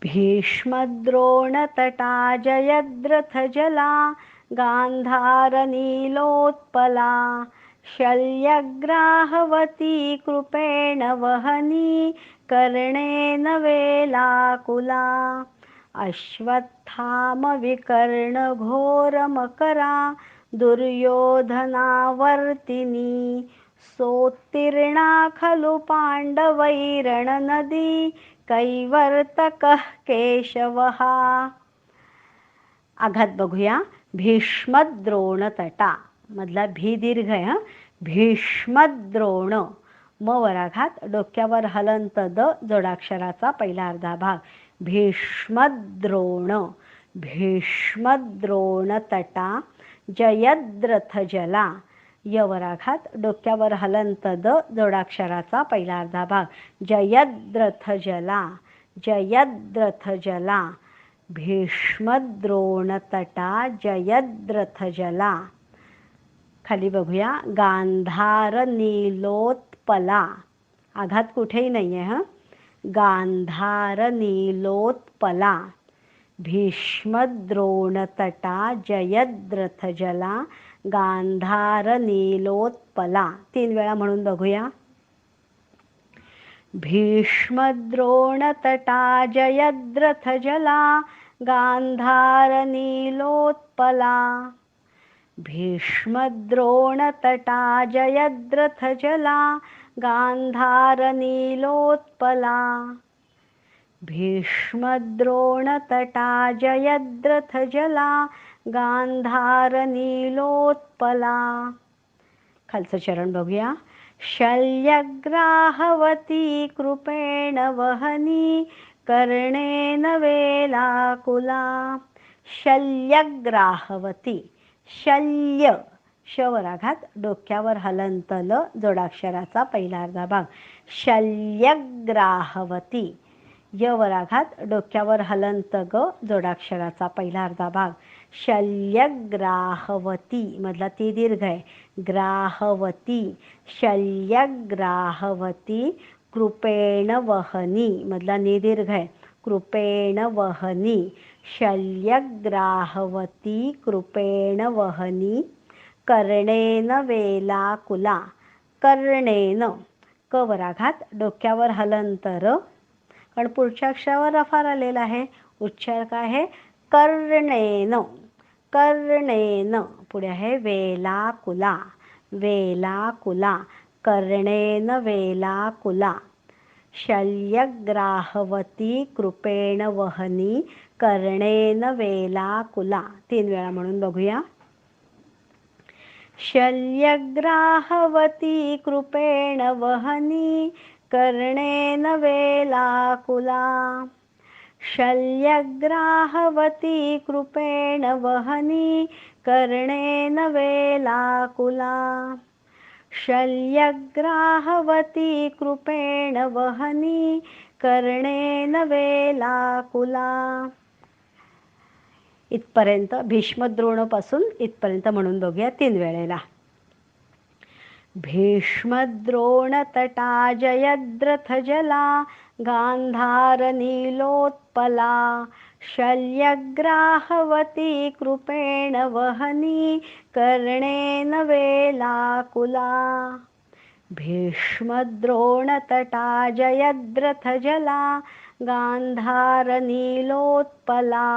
भीष्मद्रोणतटा जयद्रथजला गान्धारनीलोत्पला शल्यग्राहवती कृपेण वहनी कर्णेन वेलाकुला अश्वत्थामविकर्णघोरमकरा दुर्योधनावर्तिनी सोत्तीर्णा खलु पाण्डवैरणनदी कैवर्तकः केशवः. आघात बघूया. भीष्मद्रोणतटा मधला भी दीर्घ आहे. भीष्मद्रोण म वराघात डोक्यावर हलंत द जोडाक्षराचा पहिला अर्धा भाग. भीष्मद्रोण भीष्मद्रोणतटा जयद्रथजला यवराघात डोक्यावर हलंत द जोडाक्षराचा पहिला अर्धा भाग. जयद्रथजला जयद्रथजला भीष्मद्रोणतटा जयद्रथजला. खाली बघूया. गांधार नीलोत्पला आघात कुठेही नाही आहे. गांधार नीलोत्पला भीष्मद्रोणतटा जयद्रथजला गांधार नीलोत्पला. 3 वेळा म्हणून बघूया. भीष्मद्रोणतटा जयद्रथजला गांधार नीलोत्पला भीष्मद्रोणतटा जयद्रथजला गांधार नीलोत्पला भीष्मद्रोणतटा जयद्रथजला गांधार नीलोत्पला. खालचं चरण बघूया. शल्यग्राहवती कृपेण वहनी कर्णेन वेलाकुला. शल्यग्राहवती शल्य शवराघात डोक्यावर हलंत ल जोडाक्षराचा पहिला अर्धा भाग. शल्यग्राहवती यवराघात डोक्यावर हलंत ग जोडाक्षराचा पहिला अर्धा भाग. शल्यग्राहवती मधला ती दीर्घ आहे. ग्राहवती शल्यग्राहवती कृपेण वहनी मधला नि दीर्घ आहे. कृपेण वहनी शल्यग्राहवती कृपेण वहनी कर्णेन वेलाकुला. कर्णेन कवराघात डोक्यावर हलंतर कारण पुढच्या अक्षरावर रफार आलेला आहे. उच्चार काय आहे. कर्णेन कर्णेन पुढे आहे वेलाकुला वेलाकुला कर्णेन वेलाकुला. शल्यग्राहवती कृपेण वहनी कर्णेन वेलाकुला. 3 वेळा म्हणून बघूया. शल्यग्राहवती कृपेण वहनी कर्णेन वेलाकुला शल्यग्राहवती कृपेण वहनी कर्णेन वेलाकुला शल्यग्राहवती कृपेण वहनी कर्णेन वेलाकुला. इथपर्यंत भीष्मद्रोणपासून इथपर्यंत म्हणून बघूया 3 वेळेला. भीष्मद्रोणतटा जयद्रथजला गांधार नीलोत्पला शल्यग्राहवती कृपेण वहनी कर्णेन वेलाकुला भीष्मद्रोणतटा जयद्रथजला गांधार नीलोत्पला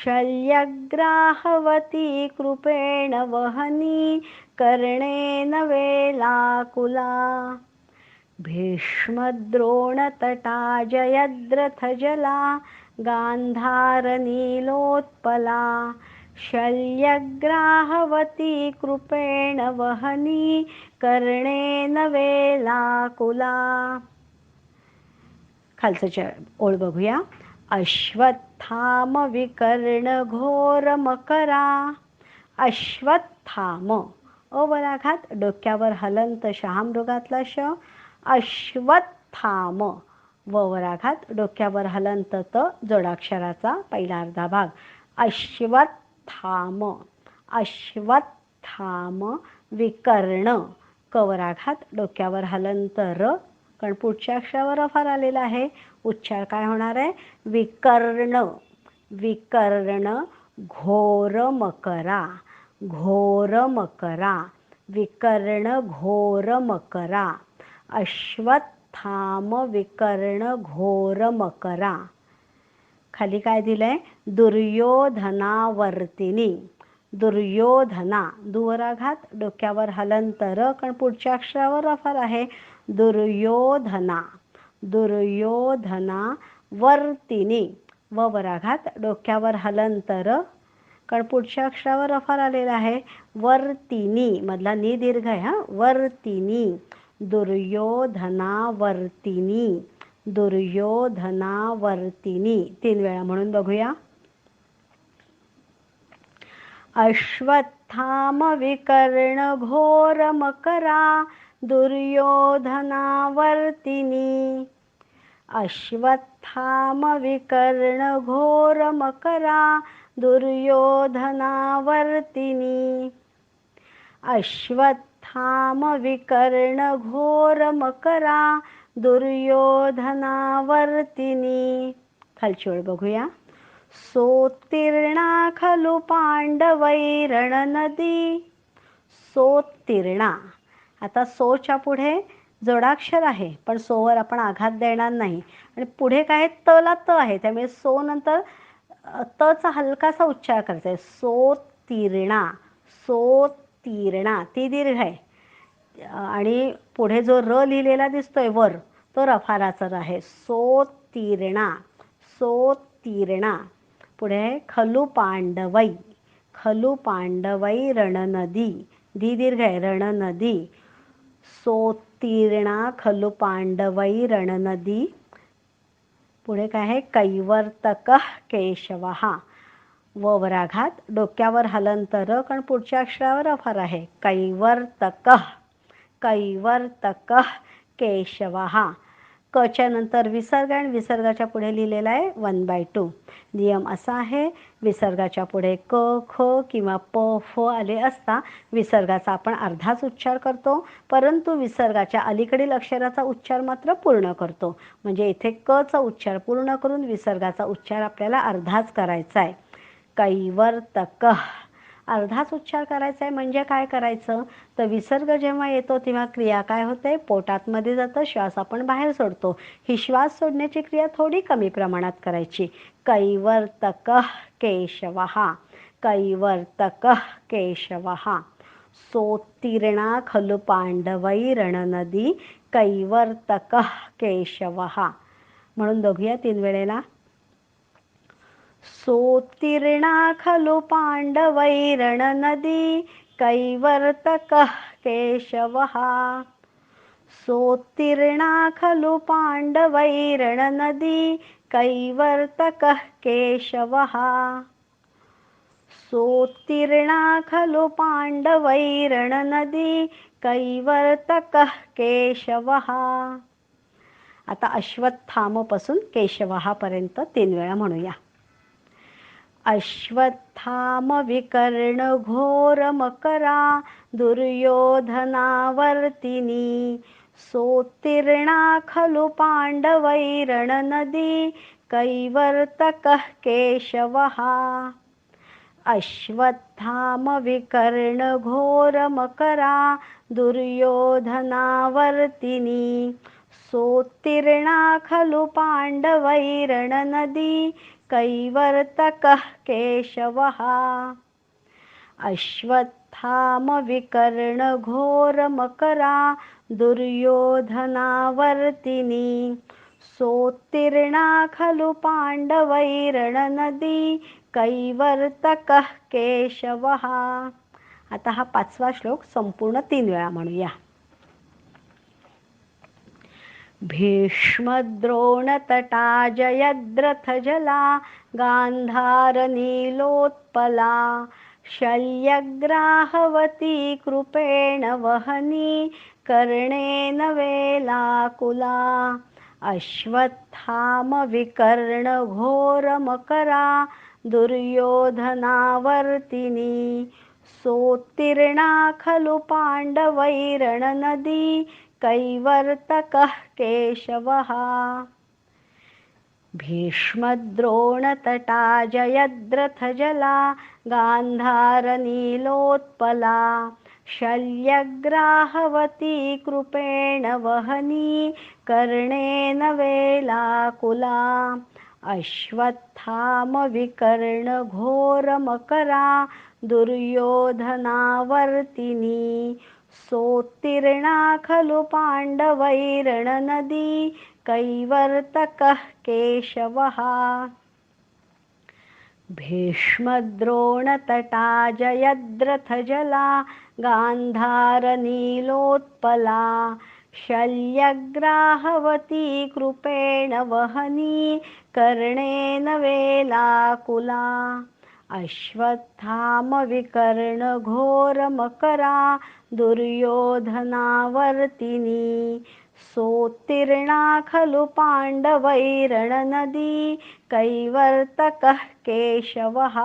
शल्यग्राहवती कृपेण वहनी कर्णेन वेलाकुला भीष्मद्रोणतटा जयद्रथजला गांधार नीलोत्पला शल्यग्राहवती कृपेण वहनी कर्णेन वेलाकुला. खालचं ओळ बघूया. अश्वत्थाम विकर्ण घोर मकरा अश्वत्थाम अवराघात डोक्यावर हलंत शहामृगातला श. अश्वत्थाम ववराघात डोक्यावर हलंत त जोडाक्षराचा पहिला अर्धा भाग. अश्वत्थाम अश्वत्थाम विकर्ण कवराघात डोक्यावर हलंत र कारण पुढच्या अक्षरावर अफार आलेला आहे. उच्चार काय होणार आहे? विकर्ण. विकर्ण घोर मकरा. घोर मकरा. विकर्ण घोर मकरा. अश्वत्थाम विकर्ण घोर मकरा. खाली काय दिलंय? दुर्योधनावर्तिनी. दुर्योधना, दुवराघात, डोक्यावर हलंतर, कारण पुढच्या अक्षरावर अफार आहे. दुर्योधना. दुर्योधना वर्तिनी. वराघात, डोक्यावर हलंतर, कारण पुढच्या अक्षरावर अफार आलेला आहे. वर्तिनी, मधला नी दीर्घ आहे हा. वर्तिनी. दुर्योधना वर्तिनी. दुर्योधना वर्तिनी. 3 वेळा म्हणून बघूया. अश्वत्थाम विकर्ण घोर मकरा दुर्योधना वर्तिनी. अश्वत्थाम विकर्ण घोर मकरा दुर्योधना वर्तिनी. अश्वत्थाम विकर्ण घोर मकरा दुर्योधना वर्तिनी. खालची ओळ बघूया. सोत्तीर्णा खलु पांडवैरणनदी. सोत्तीर्णा. आता सोच्या पुढे जोडाक्षर आहे, पण सोवर आपण आघात देणार नाही. आणि पुढे काय? तला त आहे, त्यामुळे सो नंतर तचा हलकासा उच्चार करायचा आहे. सोत्तीर्णा. सोत्तीर्णा. ती दीर्घ आहे. आणि पुढे जो र लिहिलेला दिसतोय वर, तो रफाराचा र आहे. सोत्तीर्णा. सोत्तीर्णा. पुढे खलु पांडवै. खलु पांडवै रणनदी. दी दीर्घ आहे. रणनदी. सोत्तीर्णा खलु पांडवै रणनदी. पुढे काय आहे? कैवर्तकः केशवः. वराघात, डोक्यावर हलंतर, कारण पुढच्या अक्षरावर अफार आहे. कैवर्तकः. कैवर्तकः केशवः. कच्या नंतर विसर्ग आणि विसर्गाच्या पुढे लिहिलेला आहे 1/2. नियम असा आहे, विसर्गाच्या पुढे क, ख किंवा प, फ आले असता विसर्गाचा आपण अर्धाच उच्चार करतो, परंतु विसर्गाच्या अलीकडील अक्षराचा उच्चार मात्र पूर्ण करतो. म्हणजे इथे क चा उच्चार पूर्ण करून विसर्गाचा उच्चार आपल्याला अर्धाच करायचा आहे. कैवर्तकः. अर्धाच उच्चार करायचा आहे. म्हणजे काय करायचं? तर विसर्ग जेव्हा येतो तेव्हा क्रिया काय होते? पोटातमध्ये जातं, श्वास आपण बाहेर सोडतो. ही श्वास सोडण्याची क्रिया थोडी कमी प्रमाणात करायची. कैवर्तकः केशवः. कैवर्तकः केशवः. सोत्तीर्णा खलु पांडवै रणनदी कैवर्तकः केशवः. म्हणून बघूया 3 वेळेला. सोत्तीर्णा खलु पांडवै रणनदी कैवर्तकः केशवः. सोत्तीर्णा खलु पांडवै रणनदी कैवर्तकः केशवः. सोत्तीर्णा खलु पांडवै रणनदी कैवर्तकः केशवः. आता अश्वत्थामपासून केशवहापर्यंत 3 वेळा म्हणूया. अश्वत्थाम विकर्ण घोर मकरा दुर्योधना वर्तिनी. सोत्तीर्णा खलु पांडवै रणनदी कैवर्तकः केशवः. अश्वत्थाम विकर्ण घोर मकरा दुर्योधना वर्तिनी. सोत्तीर्णा खलु पांडवै रणनदी कैवर्तकः केशवः. अश्वत्थाम विकर्ण घोर मकरा दुर्योधना वर्तिनी. सोत्तीर्णा खलु पांडवै रणनदी कैवर्तकः केशवः. आता हा 5वा श्लोक संपूर्ण 3 वेळा म्हणूया. भीष्मद्रोणतटा जयद्रथजला गान्धारनीलोत्पला शल्यग्राहवती कृपेण वहनी कर्णेन वेलाकुला. अश्वत्थाम विकर्ण घोर मकरा दुर्योधना वर्तिनी. सोत्तीर्णा खलु पांडवै रणनदी कैवर्तकः केशवः। भीष्मद्रोणतटा जयद्रथजला गान्धारनीलोत्पला शल्यग्राहवती कृपेण वहनी कर्णेन वेलाकुला। अश्वत्थामविकर्णघोरमकरा दुर्योधनावर्तिनी सोत्तीर्णा खलु पाण्डवैर्णनदी कैवर्तकः केशवः। भीष्मद्रोणतटा जयद्रथजला गान्धारनीलोत्पला शल्यग्राहवती कृपेण वहनी कर्णेन वेलाकुला। अश्वत्थामविकर्णघोरमकरा दुर्योधनावर्तिनी सोत्तीर्णा खलु पाण्डवैर्णनदी कैवर्तकः केशवः।